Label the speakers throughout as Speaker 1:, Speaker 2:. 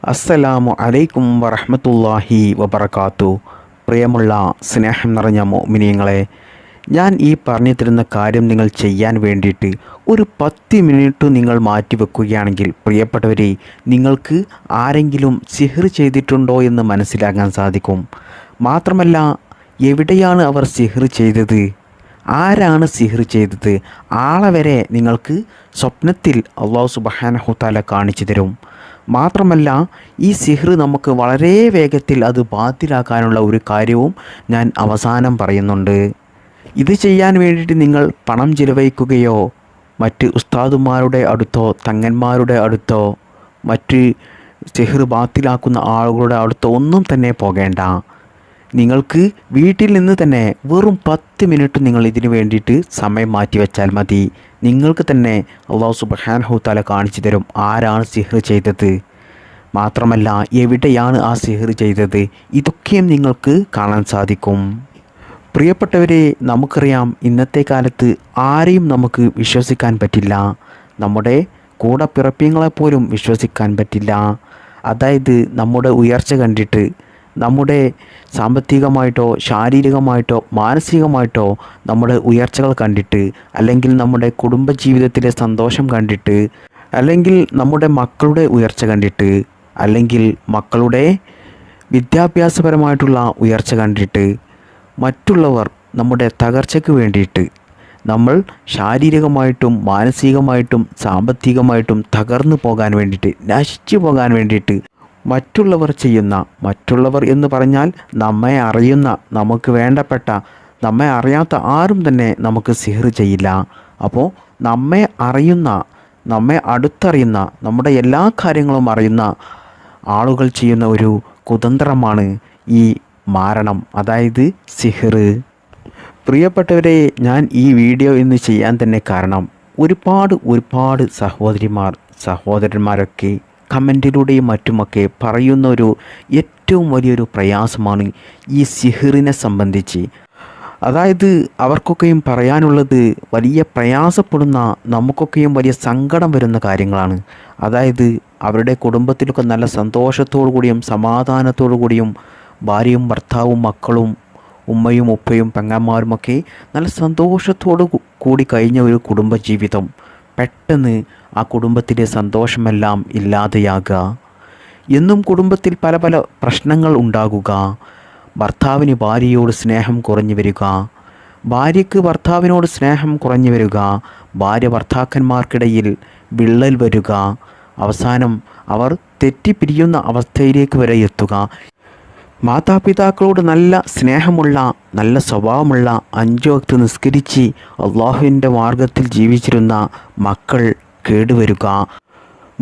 Speaker 1: അസ്സലാമു അലൈക്കും വറഹ്മത്തുള്ളാഹി വബറകാത്തു. പ്രിയമുള്ള സ്നേഹം നിറഞ്ഞ മുഅ്മിനീങ്ങളെ, ഞാൻ ഈ പറഞ്ഞു തരുന്ന കാര്യം നിങ്ങൾ ചെയ്യാൻ വേണ്ടിയിട്ട് ഒരു 10 മിനിറ്റ് നിങ്ങൾ മാറ്റി വെക്കുകയാണെങ്കിൽ പ്രിയപ്പെട്ടവരെ, നിങ്ങൾക്ക് ആരെങ്കിലും സിഹ്ർ ചെയ്തിട്ടുണ്ടോ എന്ന് മനസ്സിലാക്കാൻ സാധിക്കും. മാത്രമല്ല, എവിടെയാണ് അവർ സിഹ്ർ ചെയ്തത്, ആരാണ് സിഹ്ർ ചെയ്തത്, ആളെ വരെ നിങ്ങൾക്ക് സ്വപ്നത്തിൽ അല്ലാഹു സുബ്ഹാനഹു തആല കാണിച്ചു തരും. മാത്രമല്ല, ഈ സിഹ്ർ നമുക്ക് വളരെ വേഗത്തിൽ അത് ബാത്തിലാക്കാനുള്ള ഒരു കാര്യവും ഞാൻ അവസാനം പറയുന്നുണ്ട്. ഇത് ചെയ്യാൻ വേണ്ടിയിട്ട് നിങ്ങൾ പണം ചിലവഴിക്കുകയോ മറ്റ് ഉസ്താദുമാരുടെ അടുത്തോ തങ്ങന്മാരുടെ അടുത്തോ മറ്റ് സിഹ്ർ ബാത്തിലാക്കുന്ന ആളുകളുടെ അടുത്തോ ഒന്നും തന്നെ പോകേണ്ട. നിങ്ങൾക്ക് വീട്ടിൽ നിന്ന് തന്നെ വെറും 10 മിനിറ്റ് നിങ്ങൾ ഇതിനു വേണ്ടിയിട്ട് സമയം മാറ്റി വെച്ചാൽ മതി. നിങ്ങൾക്ക് തന്നെ അല്ലാഹു സുബ്ഹാനഹു തആല കാണിച്ചു തരും ആരാണ് സിഹ്ർ ചെയ്തത്, മാത്രമല്ല എവിടെയാണ് ആ സിഹ്ർ ചെയ്തത്, ഇതൊക്കെയും നിങ്ങൾക്ക് കാണാൻ സാധിക്കും. പ്രിയപ്പെട്ടവരെ, നമുക്കറിയാം ഇന്നത്തെ കാലത്ത് ആരെയും നമുക്ക് വിശ്വസിക്കാൻ പറ്റില്ല. നമ്മുടെ കൂടപ്പിറപ്പികളെപ്പോലും വിശ്വസിക്കാൻ പറ്റില്ല. അതായത് നമ്മുടെ ഉയർച്ച കണ്ടിട്ട്, നമ്മുടെ സാമ്പത്തികമായിട്ടോ ശാരീരികമായിട്ടോ മാനസികമായിട്ടോ നമ്മുടെ ഉയർച്ചകൾ കണ്ടിട്ട്, അല്ലെങ്കിൽ നമ്മുടെ കുടുംബജീവിതത്തിലെ സന്തോഷം കണ്ടിട്ട്, അല്ലെങ്കിൽ നമ്മുടെ മക്കളുടെ ഉയർച്ച കണ്ടിട്ട്, അല്ലെങ്കിൽ മക്കളുടെ വിദ്യാഭ്യാസപരമായിട്ടുള്ള ഉയർച്ച കണ്ടിട്ട് മറ്റുള്ളവർ നമ്മുടെ തകർച്ചയ്ക്ക് വേണ്ടിയിട്ട്, നമ്മൾ ശാരീരികമായിട്ടും മാനസികമായിട്ടും സാമ്പത്തികമായിട്ടും തകർന്നു പോകാൻ വേണ്ടിയിട്ട്, നശിച്ചു പോകാൻ വേണ്ടിയിട്ട് മറ്റുള്ളവർ എന്ന് പറഞ്ഞാൽ നമ്മെ അറിയുന്ന, നമുക്ക് വേണ്ടപ്പെട്ട, നമ്മെ അറിയാത്ത ആരും തന്നെ നമുക്ക് സിഹ്ർ ചെയ്യില്ല. അപ്പോൾ നമ്മെ അറിയുന്ന, നമ്മെ അടുത്തറിയുന്ന, നമ്മുടെ എല്ലാ കാര്യങ്ങളും അറിയുന്ന ആളുകൾ ചെയ്യുന്ന ഒരു കുതന്ത്രമാണ് ഈ മാരണം, അതായത് സിഹ്ർ. പ്രിയപ്പെട്ടവരെ, ഞാൻ ഈ വീഡിയോ ഇന്ന് ചെയ്യാൻ തന്നെ കാരണം ഒരുപാട് സഹോദരിമാർ സഹോദരന്മാരൊക്കെ കമൻറ്റിലൂടെയും മറ്റുമൊക്കെ പറയുന്ന ഒരു ഏറ്റവും വലിയൊരു പ്രയാസമാണ് ഈ സിഹ്റിനെ സംബന്ധിച്ച്. അതായത് അവർക്കൊക്കെയും പറയാനുള്ളത് വലിയ പ്രയാസപ്പെടുന്ന, നമുക്കൊക്കെയും വലിയ സങ്കടം വരുന്ന കാര്യങ്ങളാണ്. അതായത് അവരുടെ കുടുംബത്തിലൊക്കെ നല്ല സന്തോഷത്തോടു കൂടിയും സമാധാനത്തോടു കൂടിയും ഭാര്യയും ഭർത്താവും മക്കളും ഉമ്മയും ഉപ്പയും പെങ്ങന്മാരുമൊക്കെ നല്ല സന്തോഷത്തോടു കൂടി കഴിഞ്ഞ ഒരു കുടുംബജീവിതം പെട്ടെന്ന് ആ കുടുംബത്തിലെ സന്തോഷമെല്ലാം ഇല്ലാതെയാകുക, എന്നും കുടുംബത്തിൽ പല പല പ്രശ്നങ്ങൾ ഉണ്ടാകുക, ഭർത്താവിന് ഭാര്യയോട് സ്നേഹം കുറഞ്ഞു വരിക, ഭാര്യയ്ക്ക് ഭർത്താവിനോട് സ്നേഹം കുറഞ്ഞു വരിക, ഭാര്യ ഭർത്താക്കന്മാർക്കിടയിൽ വിള്ളൽ വരിക, അവസാനം അവർ തെറ്റിപ്പിരിയുന്ന അവസ്ഥയിലേക്ക് വരെ എത്തുക. മാതാപിതാക്കളോട് നല്ല സ്നേഹമുള്ള, നല്ല സ്വഭാവമുള്ള, 5 വക്ത് നിസ്കരിച്ച് അള്ളാഹുവിൻ്റെ മാർഗത്തിൽ ജീവിച്ചിരുന്ന മക്കൾ കേടുവരുക.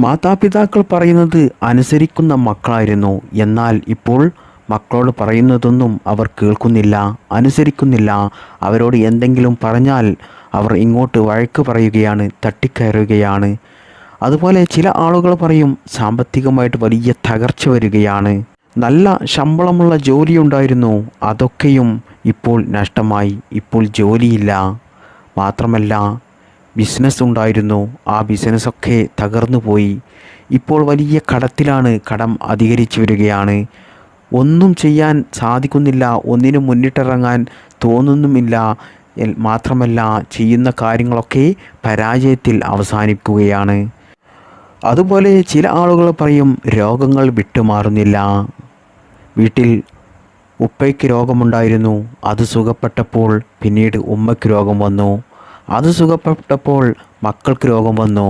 Speaker 1: മാതാപിതാക്കൾ പറയുന്നത് അനുസരിക്കുന്ന മക്കളായിരുന്നു. എന്നാൽ ഇപ്പോൾ മക്കളോട് പറയുന്നതൊന്നും അവർ കേൾക്കുന്നില്ല, അനുസരിക്കുന്നില്ല. അവരോട് എന്തെങ്കിലും പറഞ്ഞാൽ അവർ ഇങ്ങോട്ട് വഴക്ക് പറയുകയാണ്, തട്ടിക്കയറുകയാണ്. അതുപോലെ ചില ആളുകൾ പറയും സാമ്പത്തികമായിട്ട് വലിയ തകർച്ച വരികയാണ്. നല്ല ശമ്പളമുള്ള ജോലി ഉണ്ടായിരുന്നു, അതൊക്കെയും ഇപ്പോൾ നഷ്ടമായി, ഇപ്പോൾ ജോലിയില്ല. മാത്രമല്ല ബിസിനസ് ഉണ്ടായിരുന്നു, ആ ബിസിനസ്സൊക്കെ തകർന്നു പോയി. ഇപ്പോൾ വലിയ കടത്തിലാണ്, കടം അധികരിച്ചു വരികയാണ്. ഒന്നും ചെയ്യാൻ സാധിക്കുന്നില്ല, ഒന്നിനും മുന്നിട്ടിറങ്ങാൻ തോന്നുന്നുമില്ല. മാത്രമല്ല ചെയ്യുന്ന കാര്യങ്ങളൊക്കെ പരാജയത്തിൽ അവസാനിക്കുകയാണ്. അതുപോലെ ചില ആളുകൾ പറയും രോഗങ്ങൾ വിട്ടുമാറുന്നില്ല. വീട്ടിൽ ഉപ്പയ്ക്ക് രോഗമുണ്ടായിരുന്നു, അത് സുഖപ്പെട്ടപ്പോൾ പിന്നീട് ഉമ്മയ്ക്ക് രോഗം വന്നു, അത് സുഖപ്പെട്ടപ്പോൾ മക്കൾക്ക് രോഗം വന്നു.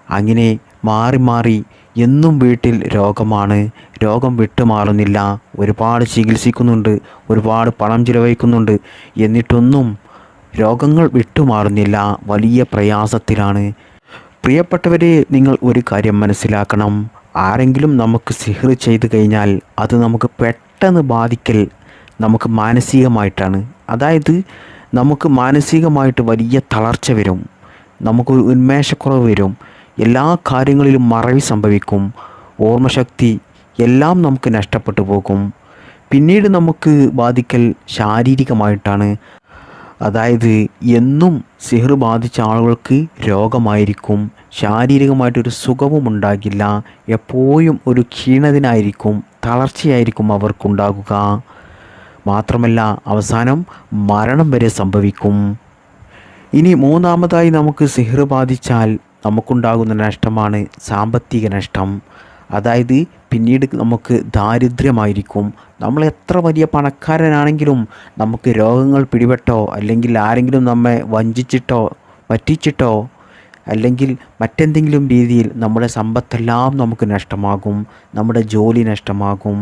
Speaker 1: അങ്ങനെ മാറി മാറി എന്നും വീട്ടിൽ രോഗമാണ്, രോഗം വിട്ടുമാറുന്നില്ല. ഒരുപാട് ചികിത്സിക്കുന്നുണ്ട്, ഒരുപാട് പണം ചിലവഴിക്കുന്നുണ്ട്, എന്നിട്ടൊന്നും രോഗങ്ങൾ വിട്ടുമാറുന്നില്ല, വലിയ പ്രയാസത്തിലാണ്. പ്രിയപ്പെട്ടവരെ, നിങ്ങൾ ഒരു കാര്യം മനസ്സിലാക്കണം. ആരെങ്കിലും നമുക്ക് സിഹ്ർ ചെയ്ത് കഴിഞ്ഞാൽ അത് നമുക്ക് പെട്ടെന്ന് ബാധിക്കൽ നമുക്ക് മാനസികമായിട്ടാണ്. അതായത് നമുക്ക് മാനസികമായിട്ട് വലിയ തളർച്ച വരും, നമുക്ക് ഉന്മേഷക്കുറവ് വരും, എല്ലാ കാര്യങ്ങളിലും മറവി സംഭവിക്കും, ഓർമ്മശക്തി എല്ലാം നമുക്ക് നഷ്ടപ്പെട്ടു പോകും. പിന്നീട് നമുക്ക് ബാധിക്കൽ ശാരീരികമായിട്ടാണ്. അതായത് എന്നും സിഹ്ർ ബാധിച്ച ആളുകൾക്ക് രോഗമായിരിക്കും, ശാരീരികമായിട്ടൊരു സുഖവും ഉണ്ടാകില്ല, എപ്പോഴും ഒരു ക്ഷീണതനായിരിക്കും, തളർച്ചയായിരിക്കും അവർക്കുണ്ടാകുക. മാത്രമല്ല അവസാനം മരണം വരെ സംഭവിക്കും. ഇനി മൂന്നാമതായി നമുക്ക് സിഹ്ർ ബാധിച്ചാൽ നമുക്കുണ്ടാകുന്ന നഷ്ടമാണ് സാമ്പത്തിക നഷ്ടം. അതായത് പിന്നീട് നമുക്ക് ദാരിദ്ര്യമായിരിക്കും. നമ്മൾ എത്ര വലിയ പണക്കാരനാണെങ്കിലും നമുക്ക് രോഗങ്ങൾ പിടിപെട്ടോ അല്ലെങ്കിൽ ആരെങ്കിലും നമ്മെ വഞ്ചിച്ചിട്ടോ പറ്റിച്ചിട്ടോ അല്ലെങ്കിൽ മറ്റെന്തെങ്കിലും രീതിയിൽ നമ്മുടെ സമ്പത്തെല്ലാം നമുക്ക് നഷ്ടമാകും, നമ്മുടെ ജോലി നഷ്ടമാകും,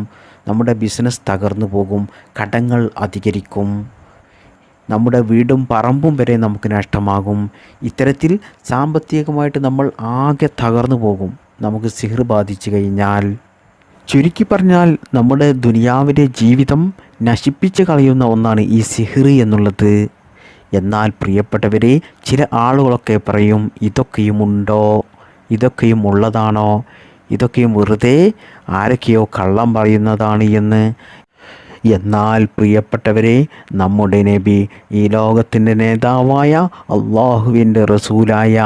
Speaker 1: നമ്മുടെ ബിസിനസ് തകർന്നു പോകും, കടങ്ങൾ അധികരിക്കും, നമ്മുടെ വീടും പറമ്പും വരെ നമുക്ക് നഷ്ടമാകും. ഇത്തരത്തിൽ സാമ്പത്തികമായിട്ട് നമ്മൾ ആകെ തകർന്നു പോകും നമുക്ക് സിഹ്ർ ബാധിച്ചു കഴിഞ്ഞാൽ. ചുരുക്കി പറഞ്ഞാൽ നമ്മുടെ ദുനിയാവിലെ ജീവിതം നശിപ്പിച്ച് കളയുന്ന ഒന്നാണ് ഈ സിഹ്ർ എന്നുള്ളത്. എന്നാൽ പ്രിയപ്പെട്ടവരെ, ചില ആളുകളൊക്കെ പറയും ഇതൊക്കെയുമുണ്ടോ, ഇതൊക്കെയും ഉള്ളതാണോ, ഇതൊക്കെയും വെറുതെ ആരൊക്കെയോ കള്ളം പറയുന്നതാണ് എന്ന്. എന്നാൽ പ്രിയപ്പെട്ടവരെ, നമ്മുടെ നബി, ഈ ലോകത്തിൻ്റെ നേതാവായ അള്ളാഹുവിൻ്റെ റസൂലായ,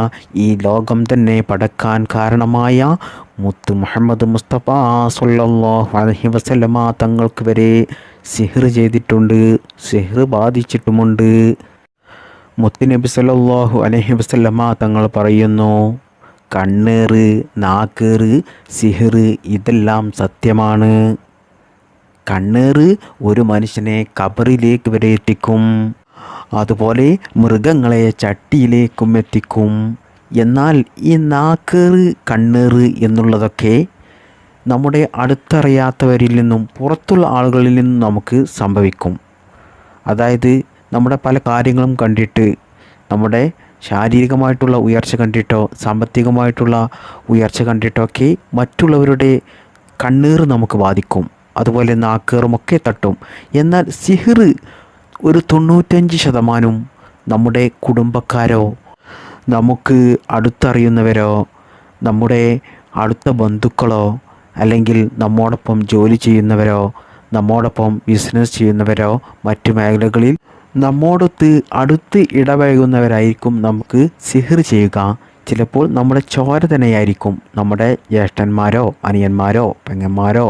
Speaker 1: ഈ ലോകം തന്നെ പടക്കാൻ കാരണമായ മുത്ത് മുഹമ്മദ് മുസ്തഫ സ്വല്ലല്ലാഹു അലൈഹി വസല്ലമ തങ്ങൾക്ക് വരെ സിഹ്ർ ചെയ്തിട്ടുണ്ട്, സിഹ്ർ ബാധിച്ചിട്ടുമുണ്ട്. മുത്ത് നബി സ്വല്ലല്ലാഹു അലൈഹി വസല്ലമ തങ്ങൾ പറയുന്നു, കണ്ണേറ്, നാക്കേറ്, സിഹ്ർ ഇതെല്ലാം സത്യമാണ്. കണ്ണേറ് ഒരു മനുഷ്യനെ ഖബറിലേക്ക് വരെ എത്തിക്കും, അതുപോലെ മൃഗങ്ങളെ ചട്ടിയിലേക്കും എത്തിക്കും. എന്നാൽ ഈ നാക്കേറ്, കണ്ണേറ് എന്നുള്ളതൊക്കെ നമ്മുടെ അടുത്തറിയാത്തവരിൽ നിന്നും പുറത്തുള്ള ആളുകളിൽ നിന്നും നമുക്ക് സംഭവിക്കും. അതായത് നമ്മുടെ പല കാര്യങ്ങളും കണ്ടിട്ട്, നമ്മുടെ ശാരീരികമായിട്ടുള്ള ഉയർച്ച കണ്ടിട്ടോ സാമ്പത്തികമായിട്ടുള്ള ഉയർച്ച കണ്ടിട്ടോ ഒക്കെ മറ്റുള്ളവരുടെ കണ്ണീർ നമുക്ക് ബാധിക്കും, അതുപോലെ നാക്കേറുമൊക്കെ തട്ടും. എന്നാൽ സിഹ്ർ ഒരു 95% നമ്മുടെ കുടുംബക്കാരോ നമുക്ക് അടുത്തറിയുന്നവരോ നമ്മുടെ അടുത്ത ബന്ധുക്കളോ അല്ലെങ്കിൽ നമ്മോടൊപ്പം ജോലി ചെയ്യുന്നവരോ നമ്മോടൊപ്പം ബിസിനസ് ചെയ്യുന്നവരോ മറ്റു മേഖലകളിൽ നമ്മോടൊത്ത് അടുത്ത് ഇടപഴകുന്നവരായിരിക്കും നമുക്ക് സിഹ്ർ ചെയ്യുക. ചിലപ്പോൾ നമ്മുടെ ചോര തന്നെയായിരിക്കും, നമ്മുടെ ജ്യേഷ്ഠന്മാരോ അനിയന്മാരോ പെങ്ങന്മാരോ,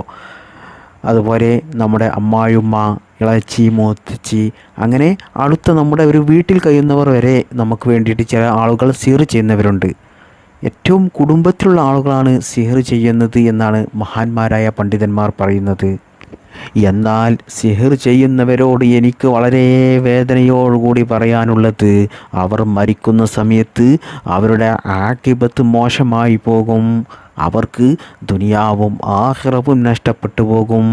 Speaker 1: അതുപോലെ നമ്മുടെ അമ്മായിയമ്മ, ഇളച്ചി, മൂത്തച്ചി, അങ്ങനെ അടുത്ത നമ്മുടെ ഒരു വീട്ടിൽ കഴിയുന്നവർ വരെ നമുക്ക് വേണ്ടിയിട്ട് ചില ആളുകൾ സിഹ്ർ ചെയ്യുന്നവരുണ്ട്. ഏറ്റവും കുടുംബത്തിലുള്ള ആളുകളാണ് സിഹ്ർ ചെയ്യുന്നത് എന്നാണ് മഹാന്മാരായ പണ്ഡിതന്മാർ പറയുന്നത്. എന്നാൽ സിഹ്ർ ചെയ്യുന്നവരോട് എനിക്ക് വളരെ വേദനയോടുകൂടി പറയാനുള്ളത്, അവർ മരിക്കുന്ന സമയത്ത് അവരുടെ ആഖിബത്ത് മോശമായി പോകും, അവർക്ക് ദുനിയാവും ആഖിറവും നഷ്ടപ്പെട്ടു പോകും.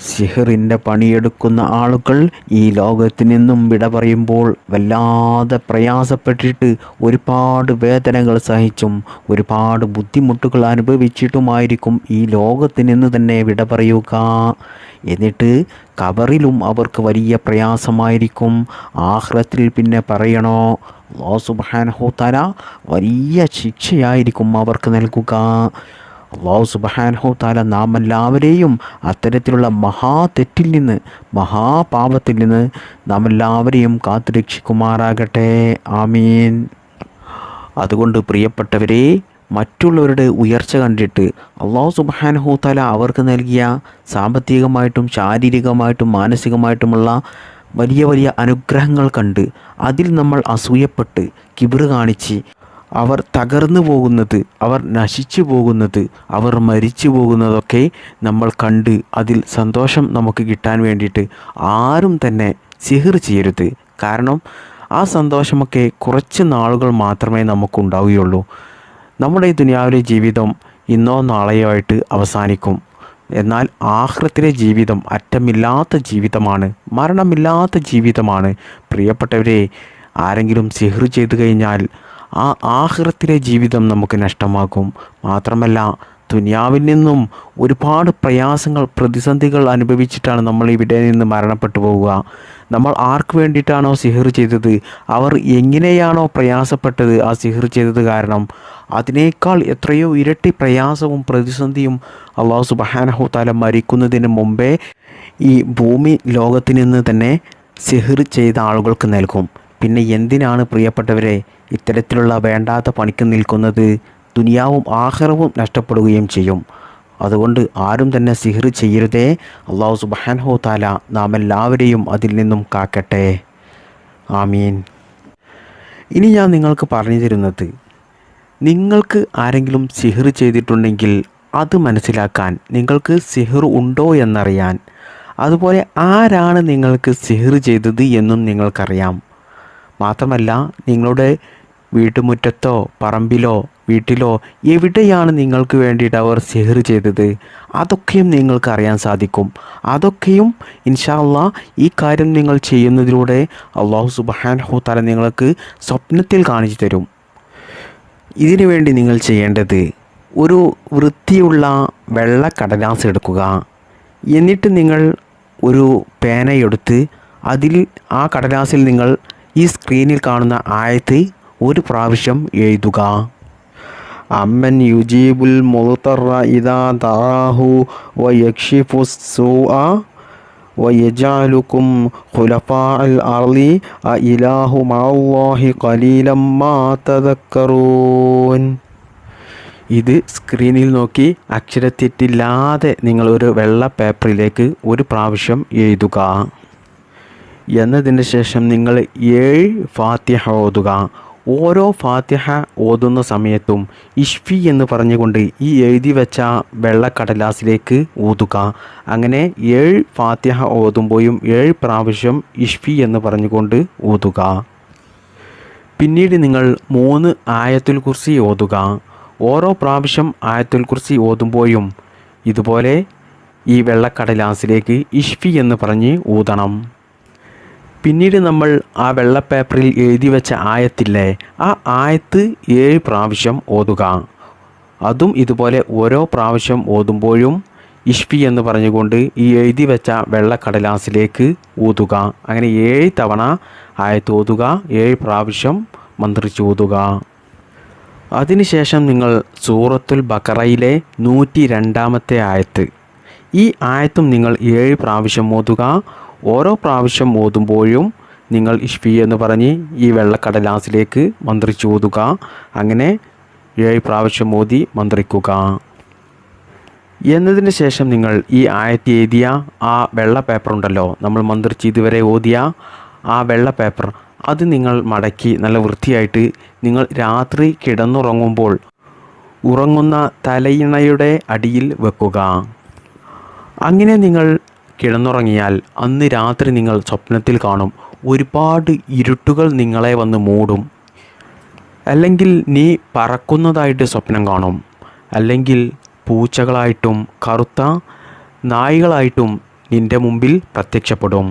Speaker 1: സിഹ്റിൻ്റെ പണിയെടുക്കുന്ന ആളുകൾ ഈ ലോകത്ത് നിന്നും വിട പറയുമ്പോൾ വല്ലാതെ പ്രയാസപ്പെട്ടിട്ട് ഒരുപാട് വേദനകൾ സഹിച്ചും ഒരുപാട് ബുദ്ധിമുട്ടുകൾ അനുഭവിച്ചിട്ടുമായിരിക്കും ഈ ലോകത്ത് നിന്ന് തന്നെ വിട പറയുക. എന്നിട്ട് ഖബറിലും അവർക്ക് വലിയ പ്രയാസമായിരിക്കും. ആഖിറത്തിൽ പിന്നെ പറയണോ, അല്ലാഹു സുബ്ഹാനഹു തആല വലിയ ശിക്ഷയായിരിക്കും അവർക്ക് നൽകുക. അല്ലാഹു സുബ്ഹാനഹു തആല നാം എല്ലാവരെയും അത്തരത്തിലുള്ള തെറ്റിൽ നിന്ന്, മഹാപാപത്തിൽ നിന്ന് നാം എല്ലാവരെയും കാത്തുരക്ഷിക്കുമാറാകട്ടെ. ആമീൻ. അതുകൊണ്ട് പ്രിയപ്പെട്ടവരെ, മറ്റുള്ളവരുടെ ഉയർച്ച കണ്ടിട്ട് അല്ലാഹു സുബ്ഹാനഹു തആല അവർക്ക് നൽകിയ സാമ്പത്തികമായിട്ടും ശാരീരികമായിട്ടും മാനസികമായിട്ടുമുള്ള വലിയ വലിയ അനുഗ്രഹങ്ങൾ കണ്ട് അതിൽ നമ്മൾ അസൂയപ്പെട്ട് കിബിറ് കാണിച്ച് അവർ തകർന്നു പോകുന്നത്, അവർ നശിച്ചു പോകുന്നത്, അവർ മരിച്ചു പോകുന്നതൊക്കെ നമ്മൾ കണ്ട് അതിൽ സന്തോഷം നമുക്ക് കിട്ടാൻ വേണ്ടിയിട്ട് ആരും തന്നെ സിഹ്ർ ചെയ്യരുത്. കാരണം ആ സന്തോഷമൊക്കെ കുറച്ച് നാളുകൾ മാത്രമേ നമുക്കുണ്ടാവുകയുള്ളൂ. നമ്മുടെ ഈ ദുനിയാവിലെ ജീവിതം ഇന്നോ നാളെയോ ആയിട്ട് അവസാനിക്കും. എന്നാൽ ആഖിറത്തിലെ ജീവിതം അറ്റമില്ലാത്ത ജീവിതമാണ്, മരണമില്ലാത്ത ജീവിതമാണ്. പ്രിയപ്പെട്ടവരെ, ആരെങ്കിലും സിഹ്ർ ചെയ്തു കഴിഞ്ഞാൽ ആ ആഖിറത്തിലെ ജീവിതം നമുക്ക് നഷ്ടമാകും. മാത്രമല്ല ദുനിയാവിൽ നിന്നും ഒരുപാട് പ്രയാസങ്ങൾ, പ്രതിസന്ധികൾ അനുഭവിച്ചിട്ടാണ് നമ്മൾ ഇവിടെ നിന്ന് മരണപ്പെട്ടു പോവുക. നമ്മൾ ആർക്ക് വേണ്ടിയിട്ടാണോ സിഹ്ർ ചെയ്തത്, അവർ എങ്ങനെയാണോ പ്രയാസപ്പെട്ടത് ആ സിഹ്ർ ചെയ്തത് കാരണം, അതിനേക്കാൾ എത്രയോ ഇരട്ടി പ്രയാസവും പ്രതിസന്ധിയും അല്ലാഹു സുബ്ഹാനഹു തആല മരിക്കുന്നതിന് മുമ്പേ ഈ ഭൂമി ലോകത്തിൽ നിന്ന് തന്നെ സിഹർ ചെയ്ത ആളുകൾക്ക് നൽകും. പിന്നെ എന്തിനാണ് പ്രിയപ്പെട്ടവരെ ഇത്തരത്തിലുള്ള വേണ്ടാത്ത പണിക്ക് നിൽക്കുന്നത്? ദുനിയാവും ആഖിറവും നഷ്ടപ്പെടുകയും ചെയ്യും. അതുകൊണ്ട് ആരും തന്നെ സിഹർ ചെയ്യരുതേ. അല്ലാഹു സുബ്ഹാനഹു തആല നാം എല്ലാവരെയും അതിൽ നിന്നും കാക്കട്ടെ. ആമീൻ. ഇനി ഞാൻ നിങ്ങൾക്ക് പറഞ്ഞു തരുന്നത്, നിങ്ങൾക്ക് ആരെങ്കിലും സിഹർ ചെയ്തിട്ടുണ്ടെങ്കിൽ അത് മനസ്സിലാക്കാൻ, നിങ്ങൾക്ക് സിഹർ ഉണ്ടോ എന്നറിയാൻ, അതുപോലെ ആരാണ് നിങ്ങൾക്ക് സിഹർ ചെയ്തത് എന്നും നിങ്ങൾക്കറിയാം. മാത്രമല്ല നിങ്ങളുടെ വീട്ടുമുറ്റത്തോ പറമ്പിലോ വീട്ടിലോ എവിടെയാണ് നിങ്ങൾക്ക് വേണ്ടിയിട്ട് അവർ സിഹർ ചെയ്തത്, അതൊക്കെയും നിങ്ങൾക്ക് അറിയാൻ സാധിക്കും. അതൊക്കെയും ഇൻഷാ അല്ലാഹ് ഈ കാര്യം നിങ്ങൾ ചെയ്യുന്നതിലൂടെ അല്ലാഹു സുബ്ഹാനഹു തആല നിങ്ങൾക്ക് സ്വപ്നത്തിൽ കാണിച്ചു തരും. ഇതിനു വേണ്ടി നിങ്ങൾ ചെയ്യേണ്ടത്, ഒരു വൃത്തിയുള്ള വെള്ള കടലാസ് എടുക്കുക. എന്നിട്ട് നിങ്ങൾ ഒരു പേനയെടുത്ത് അതിൽ ആ കടലാസിൽ നിങ്ങൾ ഈ സ്ക്രീനിൽ കാണുന്ന ആയത്ത് ഒരു പ്രാവശ്യം എഴുതുക. അമ്മൻ യുജീബുൽ മുദ്തറ ഇദാ ദഅാഹു വയക്ഷിഫുസ് സൂഅ വയജഅലുകും ഖുലഫാഅൽ അർളി അഇലാഹു മഅല്ലാഹി ഖലീലം മാ തദക്കറൂൻ. ഇത് സ്ക്രീനിൽ നോക്കി അക്ഷരത്തെറ്റില്ലാതെ നിങ്ങൾ ഒരു വെള്ള പേപ്പറിലേക്ക് ഒരു പ്രാവശ്യം എഴുതുക. എന്നതിന് ശേഷം നിങ്ങൾ 7 ഫാത്തിഹ ഓതുക. ഓരോ ഫാത്തിഹ ഓതുന്ന സമയത്തും ഇഷ്ഫി എന്ന് പറഞ്ഞുകൊണ്ട് ഈ എഴുതി വെച്ച വെള്ളക്കടലാസിലേക്ക് ഊതുക. അങ്ങനെ 7 ഫാത്തിഹ ഓതുമ്പോഴും 7 പ്രാവശ്യം ഇഷ്ഫി എന്ന് പറഞ്ഞുകൊണ്ട് ഊതുക. പിന്നീട് നിങ്ങൾ 3 ആയത്തുൽ കുർസി ഓതുക. ഓരോ പ്രാവശ്യം ആയത്തുൽ കുർസി ഓതുമ്പോഴും ഇതുപോലെ ഈ വെള്ളക്കടലാസിലേക്ക് ഇഷ്ഫി എന്ന് പറഞ്ഞ് ഊതണം. പിന്നീട് നമ്മൾ ആ വെള്ള പേപ്പറിൽ എഴുതി വെച്ച ആയത്തില്ലേ, ആ ആയത്ത് 7 പ്രാവശ്യം ഓതുക. അതും ഇതുപോലെ ഓരോ പ്രാവശ്യം ഓതുമ്പോഴും ഇഷ്ഫി എന്ന് പറഞ്ഞുകൊണ്ട് ഈ എഴുതി വെച്ച വെള്ളക്കടലാസിലേക്ക് ഊതുക. അങ്ങനെ 7 തവണ ആയത്ത് ഓതുക, 7 പ്രാവശ്യം മന്ത്രിച്ച് ഊതുക. അതിനുശേഷം നിങ്ങൾ സൂറത്തുൽ ബഖറയിലെ 102-ാമത്തെ ആയത്ത്, ഈ ആയത്തും നിങ്ങൾ 7 പ്രാവശ്യം ഓതുക. ഓരോ പ്രാവശ്യം ഓതുമ്പോഴും നിങ്ങൾ ഇഷ്ഫി എന്ന് പറഞ്ഞ് ഈ വെള്ളക്കടലാസിലേക്ക് മന്ത്രിച്ച് ഓതുക. അങ്ങനെ 7 പ്രാവശ്യം ഓതി മന്ത്രിക്കുക. എന്നതിന് ശേഷം നിങ്ങൾ ഈ ആയത്ത് എഴുതിയ ആ വെള്ള പേപ്പർ ഉണ്ടല്ലോ, നമ്മൾ മന്ത്രിച്ച് ഇതുവരെ ഓതിയ ആ വെള്ള പേപ്പർ, അത് നിങ്ങൾ മടക്കി നല്ല വൃത്തിയായിട്ട് നിങ്ങൾ രാത്രി കിടന്നുറങ്ങുമ്പോൾ ഉറങ്ങുന്ന തലയിണയുടെ അടിയിൽ വെക്കുക. അങ്ങനെ നിങ്ങൾ കിടന്നുറങ്ങിയാൽ അന്ന് രാത്രി നിങ്ങൾ സ്വപ്നത്തിൽ കാണും ഒരുപാട് ഇരുട്ടുകൾ നിങ്ങളെ വന്ന് മൂടും. അല്ലെങ്കിൽ നീ പറക്കുന്നതായിട്ട് സ്വപ്നം കാണും, അല്ലെങ്കിൽ പൂച്ചകളായിട്ടും കറുത്ത നായ്കളായിട്ടും നിൻ്റെ മുമ്പിൽ പ്രത്യക്ഷപ്പെടും.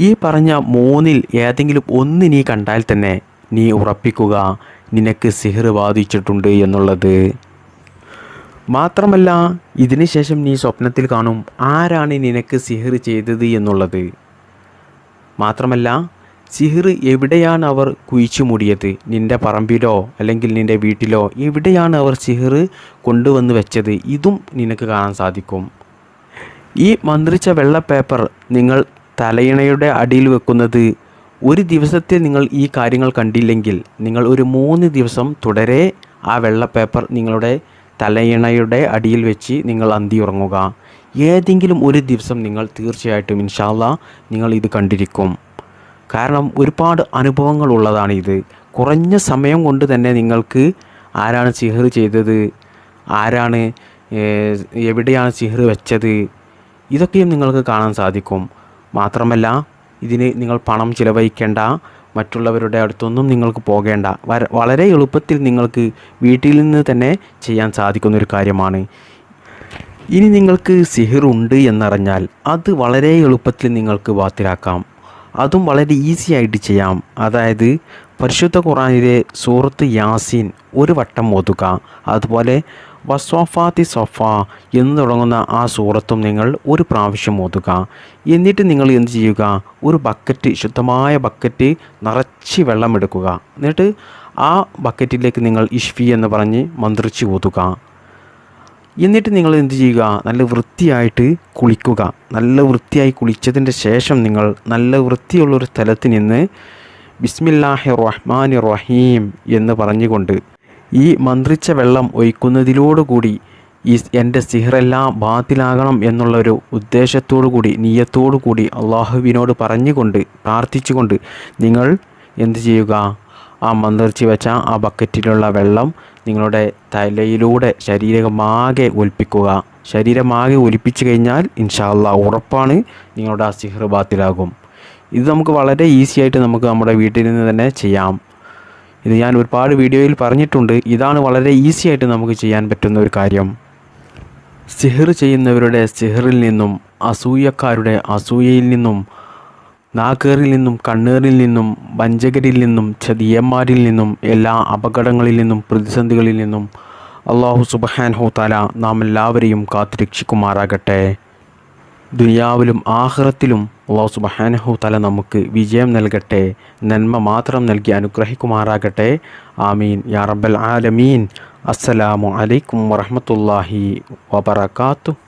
Speaker 1: ഈ പറഞ്ഞ 3-ൽ ഏതെങ്കിലും ഒന്ന് നീ കണ്ടാൽ തന്നെ നീ ഉറപ്പിക്കുക നിനക്ക് സിഹർ ബാധിച്ചിട്ടുണ്ട് എന്നുള്ളത്. മാത്രമല്ല ഇതിന് ശേഷം നീ സ്വപ്നത്തിൽ കാണും ആരാണ് നിനക്ക് സിഹർ ചെയ്തത് എന്നുള്ളത്. മാത്രമല്ല സിഹർ എവിടെയാണ് അവർ കുഴിച്ചു മൂടിയത്, നിൻ്റെ പറമ്പിലോ അല്ലെങ്കിൽ നിൻ്റെ വീട്ടിലോ എവിടെയാണ് അവർ സിഹർ കൊണ്ടുവന്ന് വെച്ചത്, ഇതും നിനക്ക് കാണാൻ സാധിക്കും. ഈ മന്ത്രിച്ച വെള്ള പേപ്പർ നിങ്ങൾ തലയിണയുടെ അടിയിൽ വെക്കുന്നത് ഒരു ദിവസത്തിൽ നിങ്ങൾ ഈ കാര്യങ്ങൾ കണ്ടില്ലെങ്കിൽ നിങ്ങൾ ഒരു 3 ദിവസം തുടരെ ആ വെള്ള പേപ്പർ നിങ്ങളുടെ തലയിണയുടെ അടിയിൽ വെച്ച് നിങ്ങൾ അന്തി ഉറങ്ങുക. ഏതെങ്കിലും ഒരു ദിവസം നിങ്ങൾ തീർച്ചയായിട്ടും ഇൻഷാ അല്ലാഹ് നിങ്ങൾ ഇത് കണ്ടിരിക്കും. കാരണം ഒരുപാട് അനുഭവങ്ങൾ ഉള്ളതാണിത്. കുറഞ്ഞ സമയം കൊണ്ട് തന്നെ നിങ്ങൾക്ക് ആരാണ് സിഹർ ചെയ്തത്, ആരാണ് എവിടെയാണ് സിഹർ വെച്ചത്, ഇതൊക്കെയും നിങ്ങൾക്ക് കാണാൻ സാധിക്കും. മാത്രമല്ല ഇതിന് നിങ്ങൾ പണം ചിലവഴിക്കേണ്ട, മറ്റുള്ളവരുടെ അടുത്തൊന്നും നിങ്ങൾക്ക് പോകേണ്ട, വളരെ എളുപ്പത്തിൽ നിങ്ങൾക്ക് വീട്ടിൽ നിന്ന് തന്നെ ചെയ്യാൻ സാധിക്കുന്നൊരു കാര്യമാണ്. ഇനി നിങ്ങൾക്ക് സിഹിർ ഉണ്ട് എന്നറിഞ്ഞാൽ അത് വളരെ എളുപ്പത്തിൽ നിങ്ങൾക്ക് ബാത്തിലാക്കാം. അതും വളരെ ഈസി ആയിട്ട് ചെയ്യാം. അതായത് പരിശുദ്ധ ഖുർആനിലെ സൂറത്ത് യാസീൻ ഒരു വട്ടം ഓതുക. അതുപോലെ വസ്വാഫാത്തി സഫ എന്ന് തുടങ്ങുന്ന ആ സൂറത്തും നിങ്ങൾ ഒരു പ്രാവശ്യം ഓതുക. എന്നിട്ട് നിങ്ങൾ എന്ത് ചെയ്യുക, ഒരു ബക്കറ്റ്, ശുദ്ധമായ ബക്കറ്റ് നിറച്ച് വെള്ളം എടുക്കുക. എന്നിട്ട് ആ ബക്കറ്റിലേക്ക് നിങ്ങൾ ഇഷ്ഫി എന്ന് പറഞ്ഞ് മന്ത്രിച്ച് ഓതുക. എന്നിട്ട് നിങ്ങൾ എന്ത് ചെയ്യുക, നല്ല വൃത്തിയായിട്ട് കുളിക്കുക. നല്ല വൃത്തിയായി കുളിച്ചതിൻ്റെ ശേഷം നിങ്ങൾ നല്ല വൃത്തിയുള്ളൊരു സ്ഥലത്ത് നിന്ന് ബിസ്മില്ലാഹി റഹ്മാനി റഹീം എന്ന് പറഞ്ഞുകൊണ്ട് ഈ മന്ത്രിച്ച വെള്ളം ഒഴിക്കുന്നതിലോടുകൂടി എൻ്റെ സിഹറെല്ലാം ബാത്തിലാകണം എന്നുള്ളൊരു ഉദ്ദേശത്തോടു കൂടി, നിയ്യത്തോടു കൂടി അള്ളാഹുവിനോട് പറഞ്ഞുകൊണ്ട് പ്രാർത്ഥിച്ചുകൊണ്ട് നിങ്ങൾ എന്ത് ചെയ്യുക, ആ മന്ത്രിച്ച് വെച്ച ആ ബക്കറ്റിലുള്ള വെള്ളം നിങ്ങളുടെ തലയിലൂടെ ശരീരമാകെ ഒലിപ്പിക്കുക. ശരീരമാകെ ഒലിപ്പിച്ചു കഴിഞ്ഞാൽ ഇൻഷാ അല്ലാഹ് ഉറപ്പാണ് നിങ്ങളുടെ ആ സിഹർ ബാത്തിലാകും. ഇത് നമുക്ക് വളരെ ഈസി ആയിട്ട് നമുക്ക് നമ്മുടെ വീട്ടിൽ നിന്ന് തന്നെ ചെയ്യാം. ഇത് ഞാൻ ഒരുപാട് വീഡിയോയിൽ പറഞ്ഞിട്ടുണ്ട്. ഇതാണ് വളരെ ഈസി ആയിട്ട് നമുക്ക് ചെയ്യാൻ പറ്റുന്ന ഒരു കാര്യം. സിഹർ ചെയ്യുന്നവരുടെ സിഹറിൽ നിന്നും, അസൂയക്കാരുടെ അസൂയയിൽ നിന്നും, നാക്കേറിൽ നിന്നും, കണ്ണേറിൽ നിന്നും, വഞ്ചകരിൽ നിന്നും, ചതിയന്മാരിൽ നിന്നും, എല്ലാ അപകടങ്ങളിൽ നിന്നും, പ്രതിസന്ധികളിൽ നിന്നും അള്ളാഹു സുബ്ഹാനഹു തആല നാം എല്ലാവരെയും കാത്തുരക്ഷിക്കുമാറാകട്ടെ. ദുനിയാവിലും ആഖിറത്തിലും അള്ളാഹു സുബ്ഹാനഹു തആല നമുക്ക് വിജയം നൽകട്ടെ, നന്മ മാത്രം നൽകി അനുഗ്രഹിക്കുമാറാകട്ടെ. ആമീൻ യാ റബ്ബൽ ആലമീൻ. അസ്സലാമു അലൈക്കും വറഹ്മത്തുള്ളാഹി വബറകാതുഹു.